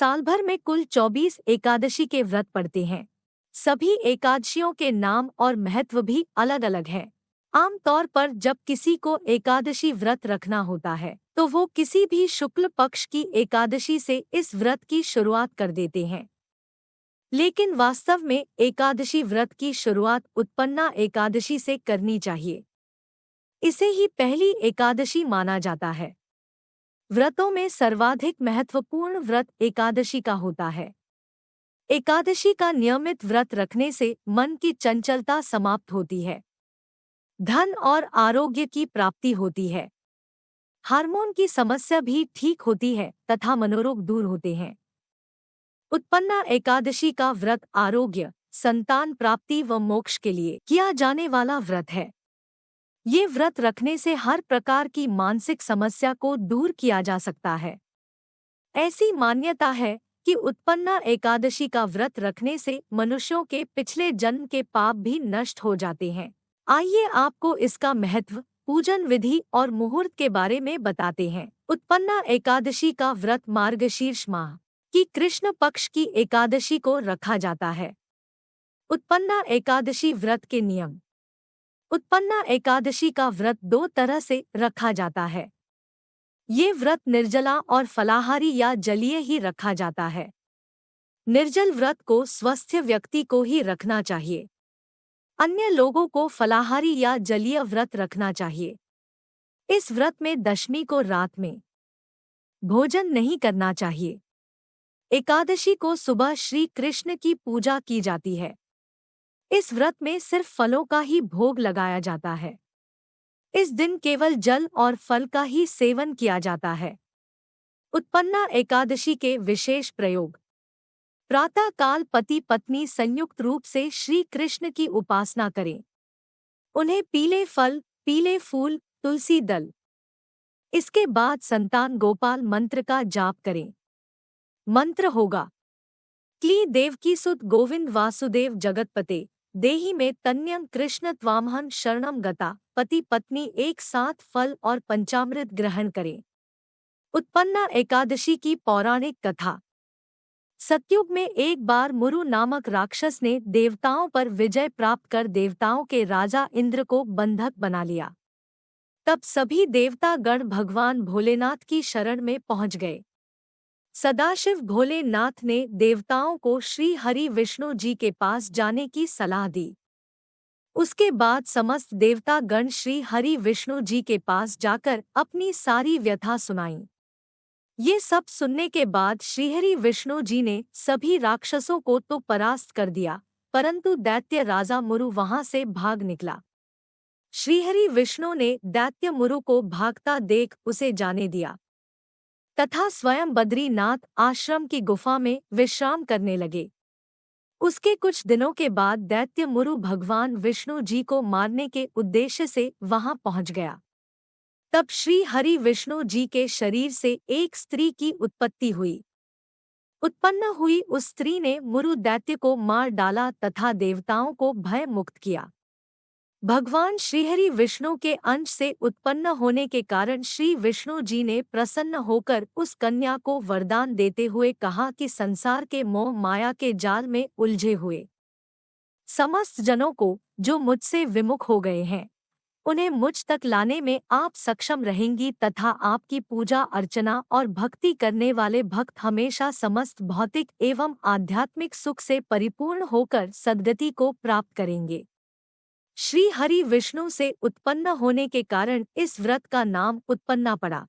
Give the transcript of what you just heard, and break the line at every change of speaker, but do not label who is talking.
साल भर में कुल 24 एकादशी के व्रत पड़ते हैं। सभी एकादशियों के नाम और महत्व भी अलग अलग है। आमतौर पर जब किसी को एकादशी व्रत रखना होता है तो वो किसी भी शुक्ल पक्ष की एकादशी से इस व्रत की शुरुआत कर देते हैं। लेकिन वास्तव में एकादशी व्रत की शुरुआत उत्पन्ना एकादशी से करनी चाहिए। इसे ही पहली एकादशी माना जाता है। व्रतों में सर्वाधिक महत्वपूर्ण व्रत एकादशी का होता है। एकादशी का नियमित व्रत रखने से मन की चंचलता समाप्त होती है, धन और आरोग्य की प्राप्ति होती है, हार्मोन की समस्या भी ठीक होती है तथा मनोरोग दूर होते हैं। उत्पन्ना एकादशी का व्रत आरोग्य, संतान प्राप्ति व मोक्ष के लिए किया जाने वाला व्रत है। ये व्रत रखने से हर प्रकार की मानसिक समस्या को दूर किया जा सकता है। ऐसी मान्यता है कि उत्पन्ना एकादशी का व्रत रखने से मनुष्यों के पिछले जन्म के पाप भी नष्ट हो जाते हैं। आइए आपको इसका महत्व, पूजन विधि और मुहूर्त के बारे में बताते हैं। उत्पन्ना एकादशी का व्रत मार्गशीर्ष माह की कृष्ण पक्ष की एकादशी को रखा जाता है। उत्पन्ना एकादशी व्रत के नियम। उत्पन्ना एकादशी का व्रत दो तरह से रखा जाता है। ये व्रत निर्जला और फलाहारी या जलीय ही रखा जाता है। निर्जल व्रत को स्वस्थ व्यक्ति को ही रखना चाहिए। अन्य लोगों को फलाहारी या जलीय व्रत रखना चाहिए। इस व्रत में दशमी को रात में भोजन नहीं करना चाहिए। एकादशी को सुबह श्री कृष्ण की पूजा की जाती है। इस व्रत में सिर्फ फलों का ही भोग लगाया जाता है। इस दिन केवल जल और फल का ही सेवन किया जाता है। उत्पन्ना एकादशी के विशेष प्रयोग। प्रातः काल पति पत्नी संयुक्त रूप से श्री कृष्ण की उपासना करें। उन्हें पीले फल, पीले फूल, तुलसी दल। इसके बाद संतान गोपाल मंत्र का जाप करें। मंत्र होगा: क्ली देवकीसुत गोविंद वासुदेव जगतपते देहि में तन्यं कृष्ण त्वामहं शरणं गता। पति पत्नी एक साथ फल और पंचामृत ग्रहण करें। उत्पन्ना एकादशी की पौराणिक कथा। सतयुग में एक बार मुरु नामक राक्षस ने देवताओं पर विजय प्राप्त कर देवताओं के राजा इंद्र को बंधक बना लिया। तब सभी देवता गण भगवान भोलेनाथ की शरण में पहुंच गए। सदाशिव भोलेनाथ ने देवताओं को श्री हरि विष्णु जी के पास जाने की सलाह दी। उसके बाद समस्त देवता गण श्री हरि विष्णु जी के पास जाकर अपनी सारी व्यथा सुनाई। ये सब सुनने के बाद श्रीहरि विष्णु जी ने सभी राक्षसों को तो परास्त कर दिया, परंतु दैत्य राजा मुरु वहां से भाग निकला। श्रीहरि विष्णु ने दैत्य मुरु को भागता देख उसे जाने दिया तथा स्वयं बद्रीनाथ आश्रम की गुफा में विश्राम करने लगे। उसके कुछ दिनों के बाद दैत्य मुरु भगवान विष्णु जी को मारने के उद्देश्य से वहां पहुंच गया। तब श्री हरि विष्णु जी के शरीर से एक स्त्री की उत्पत्ति हुई। उत्पन्न हुई उस स्त्री ने मुरु दैत्य को मार डाला तथा देवताओं को भय मुक्त किया। भगवान श्रीहरि विष्णु के अंश से उत्पन्न होने के कारण श्री विष्णु जी ने प्रसन्न होकर उस कन्या को वरदान देते हुए कहा कि संसार के मोह माया के जाल में उलझे हुए समस्त जनों को जो मुझसे विमुख हो गए हैं, उन्हें मुझ तक लाने में आप सक्षम रहेंगी तथा आपकी पूजा अर्चना और भक्ति करने वाले भक्त हमेशा समस्त भौतिक एवं आध्यात्मिक सुख से परिपूर्ण होकर सद्गति को प्राप्त करेंगे। श्री हरि विष्णु से उत्पन्न होने के कारण इस व्रत का नाम उत्पन्ना पड़ा।